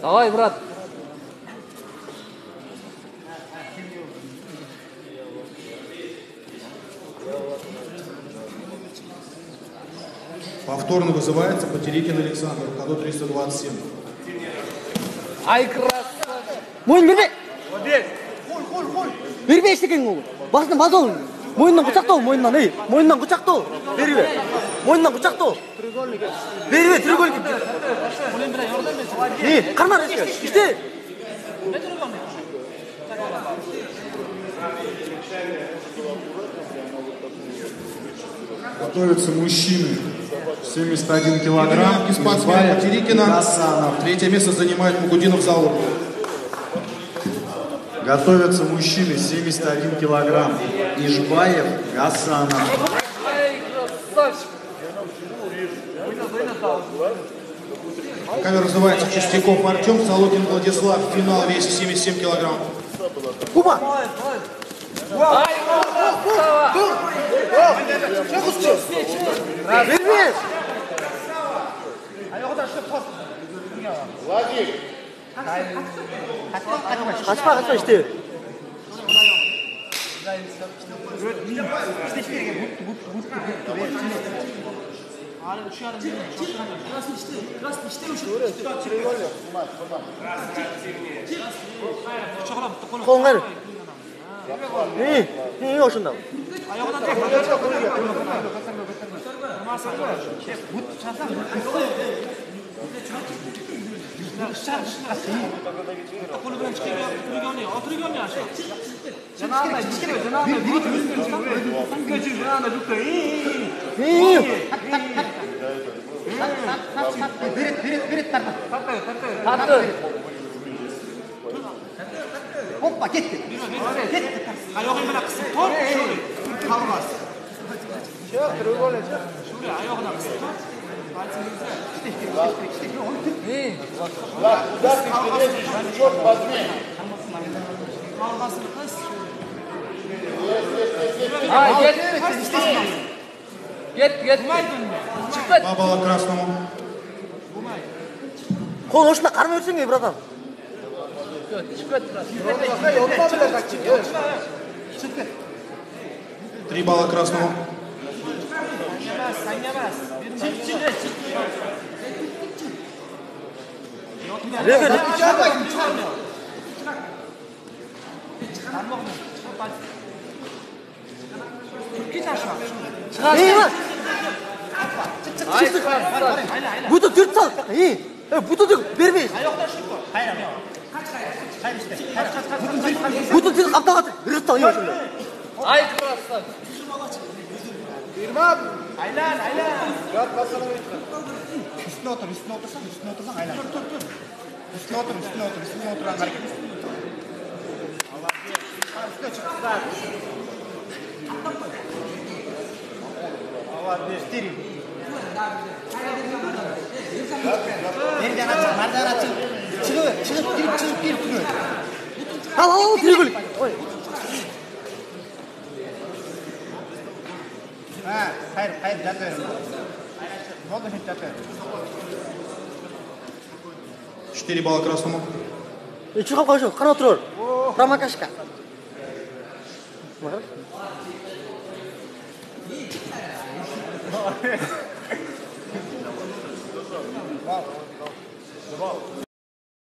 Давай, брат. Повторно вызывается Потерикин Александр, ходу 327. Ай, красавчик. Мойын берме. Молодец. Берме ештеңең ол. Басынан баз ол. Мойыннан құшақтау, мойыннан, ей. Мойыннан құшақтау. Берме. Мойыннан құшақтау. Берме, треугольник. Не, қармар еске. İşte. Готовятся мужчины. 71 килограмм. Испанская Потерикина. Гасанов. Третье место занимает Мугудинов Заур. Готовятся мужчины, 71 килограмм. Ишбаев, Гасанов. Ай, красавчик. Камера называется Чистяков Артем, Солокин Владислав. Финал весе 77 килограмм. Куба. Ай, красава. Берме. Kaçma kaçma işte. Kolun ver. İyi hoşunda. Hoppa gitti. Ayağını bana kısın. Tor şöyle. Kalmaz. Şöyle ayağına kısın. Get. Çıkma. Бабала красному. Kol hoşuna karma ötsün biradan. Çıkma. 3 балла красному. İyi lan. Butu dürt sal. İyi. Butu dürt. Berme. Butu dürt kapta katı. Dürt sal. İyi hoşunda. Ay, krasavчик. Aylan. Üstüne otursan aynen. Üstüne oturan hareket. Nereden açın? Çıkıp girip duruyor. Al треугольник. Hayır, yatıyorum. Ne oldu hiç yatıyorum? 4 балла красному. Çıkıp koşun. Kan oturur. Ramakaşka. Var.